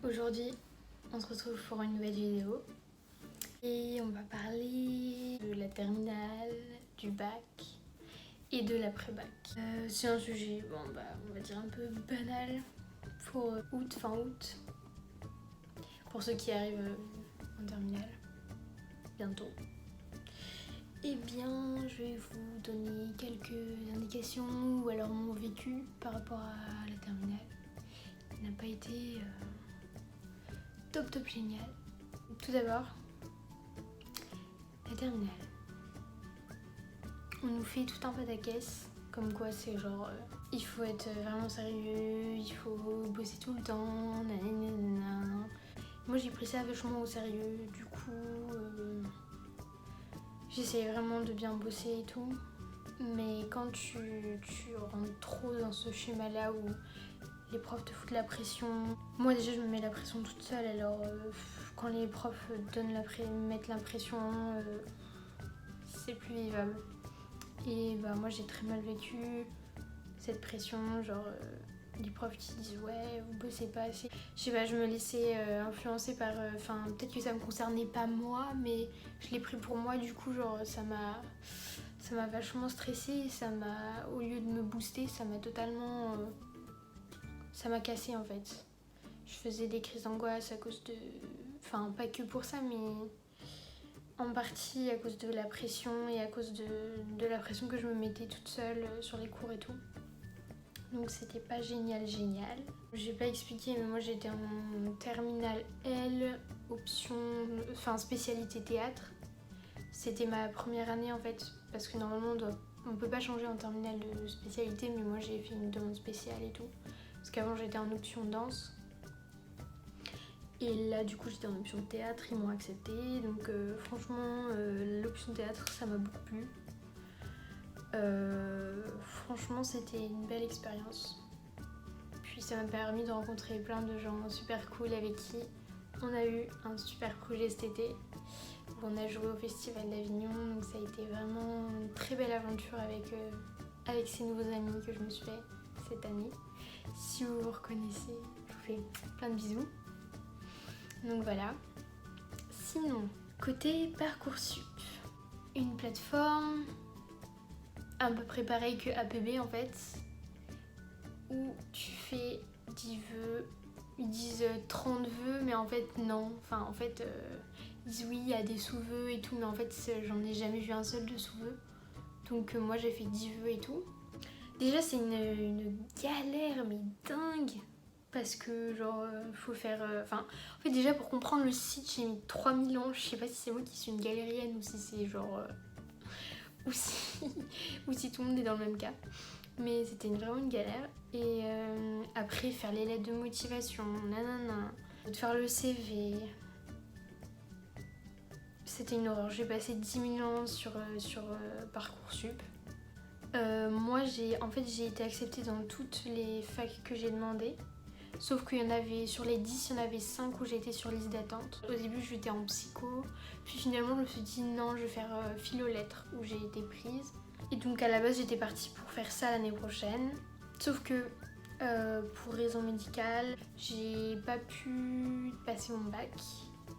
Aujourd'hui, on se retrouve pour une nouvelle vidéo et on va parler de la terminale, du bac et de l'après-bac. C'est un sujet, on va dire un peu banal pour fin août, pour ceux qui arrivent en terminale bientôt. Eh bien, je vais vous donner quelques indications ou alors mon vécu par rapport à la terminale. Il n'a pas été top génial. Tout d'abord, la terminale. On nous fait tout un pataquès, comme quoi c'est genre il faut être vraiment sérieux, il faut bosser tout le temps, nanana. Moi j'ai pris ça vachement au sérieux, du coup j'essayais vraiment de bien bosser et tout. Mais quand tu rentres trop dans ce schéma-là où les profs te foutent la pression. Moi déjà je me mets la pression toute seule, alors quand les profs mettent la pression, c'est plus vivable. Et moi j'ai très mal vécu cette pression, genre les profs qui disent ouais vous bossez pas assez. Je sais pas, je me laissais influencer par, peut-être que ça me concernait pas moi, mais je l'ai pris pour moi, du coup genre ça m'a vachement stressée, au lieu de me booster, ça m'a totalement... ça m'a cassée en fait. Je faisais des crises d'angoisse à cause de... Enfin, pas que pour ça, mais en partie à cause de la pression et à cause de la pression que je me mettais toute seule sur les cours et tout. Donc c'était pas génial. J'ai pas expliqué, mais moi j'étais en terminale L, spécialité théâtre. C'était ma première année en fait, parce que normalement on peut pas changer en terminale de spécialité, mais moi j'ai fait une demande spéciale et tout. Parce qu'avant j'étais en option danse. Et là du coup j'étais en option théâtre, ils m'ont accepté. Donc franchement l'option théâtre ça m'a beaucoup plu. Franchement c'était une belle expérience. Puis ça m'a permis de rencontrer plein de gens super cool avec qui on a eu un super projet cet été. Où on a joué au Festival d'Avignon, donc ça a été vraiment une très belle aventure avec ces nouveaux amis que je me suis fait cette année. Si vous vous reconnaissez, je vous fais plein de bisous. Donc voilà. Sinon, côté Parcoursup, une plateforme un peu préparée que APB en fait, où tu fais 10 vœux, ils disent 30 vœux, mais en fait non. Ils disent oui, il y a des sous-vœux et tout, mais en fait j'en ai jamais vu un seul de sous-vœux. Donc moi j'ai fait 10 vœux et tout. Déjà c'est une galère mais dingue. Parce que genre faut faire... en fait déjà pour comprendre le site j'ai mis 3000 ans. Je sais pas si c'est moi qui suis une galérienne ou si c'est genre... ou si tout le monde est dans le même cas. Mais c'était vraiment une galère. Et après faire les lettres de motivation, nanana, de faire le CV. C'était une horreur. J'ai passé 10 000 ans sur Parcoursup. Moi j'ai été acceptée dans toutes les facs que j'ai demandé. Sauf qu'il y en avait, sur les 10, il y en avait 5 où j'étais sur liste d'attente. Au début j'étais en psycho, puis finalement je me suis dit non, je vais faire philo-lettres où j'ai été prise. Et donc à la base j'étais partie pour faire ça l'année prochaine. Sauf que pour raison médicale, j'ai pas pu passer mon bac.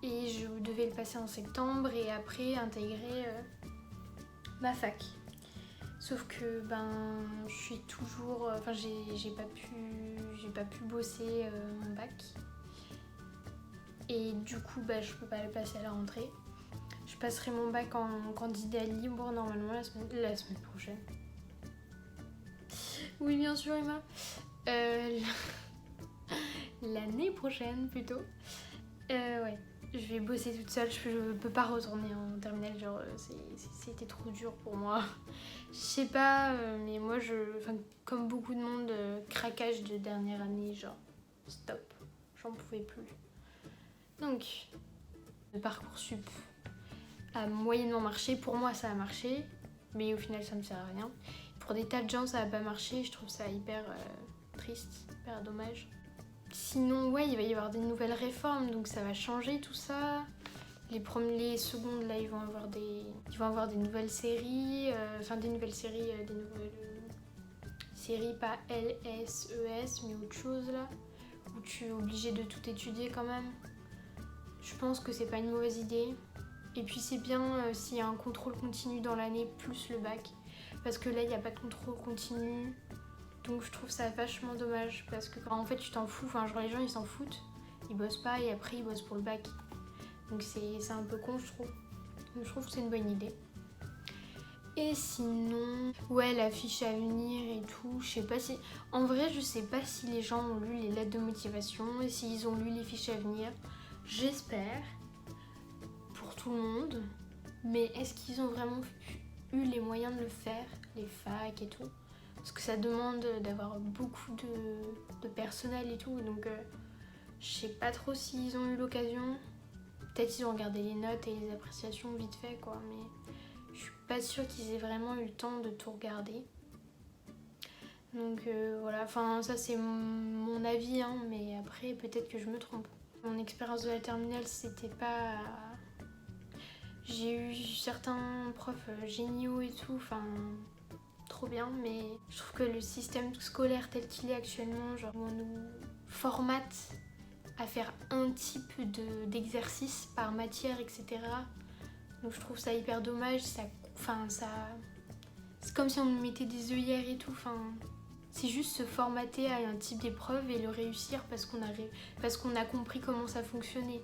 Et je devais le passer en septembre et après intégrer ma fac. Sauf que je suis toujours... j'ai pas pu bosser mon bac. Et du coup je peux pas le passer à la rentrée. Je passerai mon bac en candidat libre normalement la semaine prochaine. Oui bien sûr Emma. L'année prochaine plutôt. Ouais. Je vais bosser toute seule, je peux pas retourner en terminale, genre c'était trop dur pour moi. Je sais pas, mais moi comme beaucoup de monde, craquage de dernière année, genre stop, j'en pouvais plus. Donc, le Parcoursup a moyennement marché, pour moi ça a marché, mais au final ça me sert à rien. Pour des tas de gens ça a pas marché, je trouve ça hyper triste, hyper dommage. Sinon, ouais, il va y avoir des nouvelles réformes, donc ça va changer tout ça. Les secondes, là, ils vont avoir des nouvelles séries, des nouvelles séries pas LSES, mais autre chose, là, où tu es obligé de tout étudier quand même. Je pense que c'est pas une mauvaise idée. Et puis c'est bien s'il y a un contrôle continu dans l'année plus le bac. Parce que là, il n'y a pas de contrôle continu. Donc je trouve ça vachement dommage. Parce que en fait, tu t'en fous. Enfin, genre les gens, ils s'en foutent. Ils bossent pas et après, ils bossent pour le bac. Donc c'est un peu con, je trouve. Donc je trouve que c'est une bonne idée. Et sinon, ouais, la fiche à venir et tout, je sais pas si... En vrai, je sais pas si les gens ont lu les lettres de motivation et s'ils ont lu les fiches à venir. J'espère, pour tout le monde. Mais est-ce qu'ils ont vraiment eu les moyens de le faire, les facs et tout? Parce que ça demande d'avoir beaucoup de personnel et tout, donc je sais pas trop s'ils ont eu l'occasion. Peut-être ils ont regardé les notes et les appréciations vite fait, quoi, mais... Je suis pas sûre qu'ils aient vraiment eu le temps de tout regarder. Donc voilà, enfin ça c'est mon avis, hein, mais après peut-être que je me trompe. Mon expérience de la terminale, c'était pas... J'ai eu certains profs géniaux et tout, enfin trop bien, mais je trouve que le système scolaire tel qu'il est actuellement, genre on nous formate à faire un type d'exercice par matière, etc. Donc je trouve ça hyper dommage, c'est comme si on nous mettait des œillères et tout, c'est juste se formater à un type d'épreuve et le réussir parce qu'on a compris comment ça fonctionnait.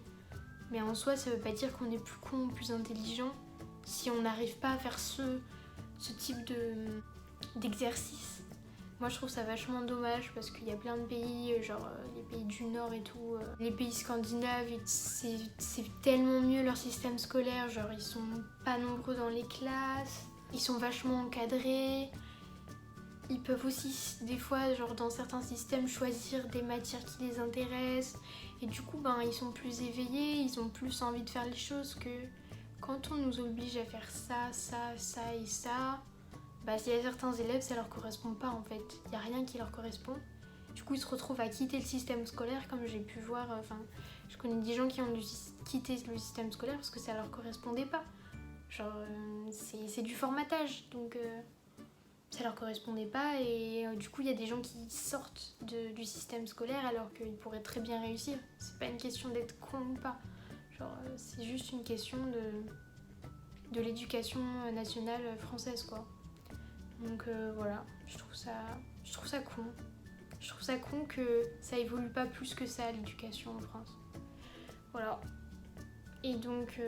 Mais en soi, ça veut pas dire qu'on est plus con ou plus intelligent si on n'arrive pas à faire ce type d'exercice. Moi je trouve ça vachement dommage parce qu'il y a plein de pays, genre les pays du Nord et tout, les pays scandinaves, c'est tellement mieux leur système scolaire, genre ils sont pas nombreux dans les classes, ils sont vachement encadrés, ils peuvent aussi des fois, genre dans certains systèmes, choisir des matières qui les intéressent et du coup ils sont plus éveillés, ils ont plus envie de faire les choses que quand on nous oblige à faire ça, ça, ça et ça. S'il y a certains élèves, ça leur correspond pas en fait. Il n'y a rien qui leur correspond. Du coup, ils se retrouvent à quitter le système scolaire, comme j'ai pu voir. Je connais des gens qui ont dû quitter le système scolaire parce que ça leur correspondait pas. Genre, c'est du formatage, donc ça leur correspondait pas. Et du coup, il y a des gens qui sortent du système scolaire alors qu'ils pourraient très bien réussir. C'est pas une question d'être con ou pas. Genre, c'est juste une question de l'éducation nationale française, quoi. Donc voilà, je trouve ça con. Je trouve ça con que ça évolue pas plus que ça l'éducation en France. Voilà. Et donc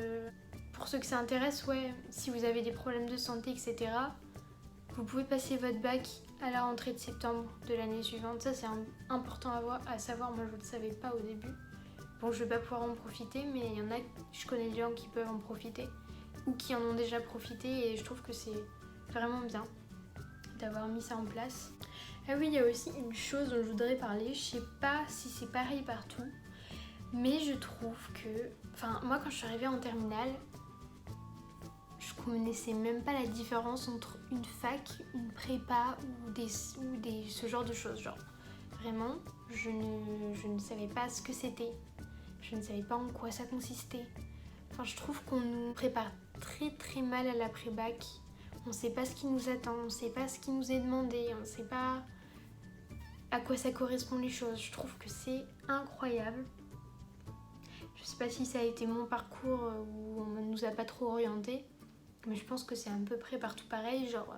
pour ceux que ça intéresse, ouais, si vous avez des problèmes de santé, etc., vous pouvez passer votre bac à la rentrée de septembre de l'année suivante. Ça c'est important à savoir, moi je ne le savais pas au début. Bon, je vais pas pouvoir en profiter, mais il y en a, je connais des gens qui peuvent en profiter ou qui en ont déjà profité et je trouve que c'est vraiment bien d'avoir mis ça en place. Ah oui, il y a aussi une chose dont je voudrais parler, je sais pas si c'est pareil partout, mais je trouve que... moi quand je suis arrivée en terminale, je connaissais même pas la différence entre une fac, une prépa ou ce genre de choses. Genre, vraiment, je ne savais pas ce que c'était. Je ne savais pas en quoi ça consistait. Je trouve qu'on nous prépare très très mal à l'après-bac. On sait pas ce qui nous attend, on sait pas ce qui nous est demandé, on sait pas à quoi ça correspond les choses. Je trouve que c'est incroyable. Je sais pas si ça a été mon parcours où on nous a pas trop orientés, mais je pense que c'est à peu près partout pareil. Genre,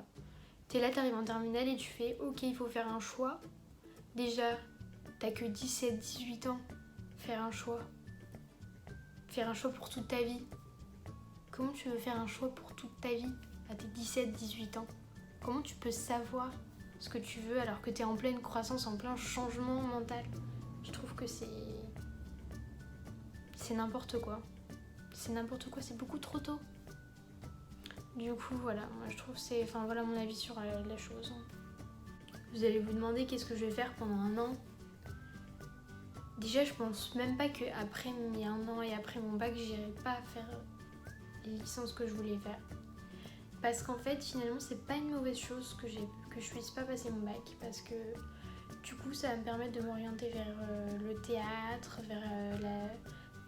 t'es là, t'arrives en terminale et tu fais ok, il faut faire un choix. Déjà, t'as que 17-18 ans. Faire un choix. Faire un choix pour toute ta vie. Comment tu veux faire un choix pour toute ta vie à tes 17-18 ans? Comment tu peux savoir ce que tu veux alors que t'es en pleine croissance, en plein changement mental? Je trouve que c'est n'importe quoi. C'est n'importe quoi, c'est beaucoup trop tôt. Du coup, voilà, moi je trouve voilà mon avis sur la chose. Vous allez vous demander qu'est-ce que je vais faire pendant un an. Déjà, je pense même pas qu'après mes 1 an et après mon bac, j'irai pas faire les licences que je voulais faire. Parce qu'en fait, finalement, c'est pas une mauvaise chose que je puisse pas passer mon bac. Parce que du coup, ça va me permettre de m'orienter vers le théâtre,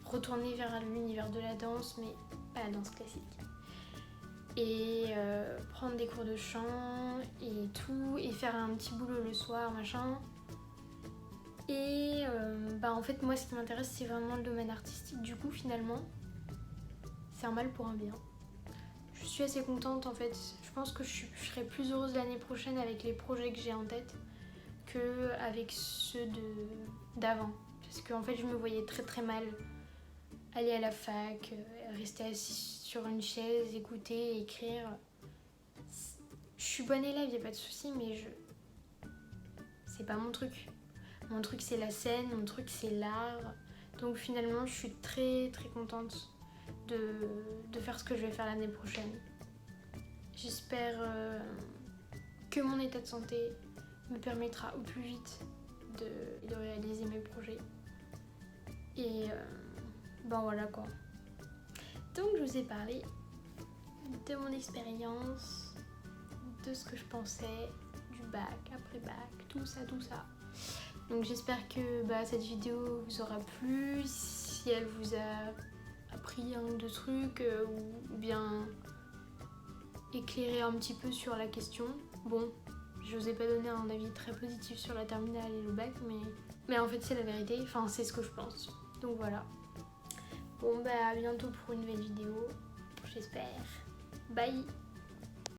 retourner vers l'univers de la danse, mais pas la danse classique. Et prendre des cours de chant et tout, et faire un petit boulot le soir, machin. Et en fait moi ce qui m'intéresse c'est vraiment le domaine artistique. Du coup finalement c'est un mal pour un bien. Je suis assez contente en fait. Je pense que je serai plus heureuse l'année prochaine avec les projets que j'ai en tête que avec ceux d'avant. Parce qu'en fait je me voyais très très mal aller à la fac, rester assise sur une chaise, écouter, écrire. Je suis bonne élève, y a pas de souci, mais c'est pas mon truc. Mon truc c'est la scène, mon truc c'est l'art. Donc finalement je suis très très contente de faire ce que je vais faire l'année prochaine. J'espère que mon état de santé me permettra au plus vite de réaliser mes projets. Et voilà quoi. Donc je vous ai parlé de mon expérience, de ce que je pensais, du bac, après bac, tout ça. Donc j'espère que cette vidéo vous aura plu, si elle vous a appris un ou deux trucs ou bien éclairé un petit peu sur la question. Bon, je vous ai pas donné un avis très positif sur la terminale et le bac, mais en fait c'est la vérité, enfin c'est ce que je pense. Donc voilà. Bon à bientôt pour une nouvelle vidéo, j'espère. Bye.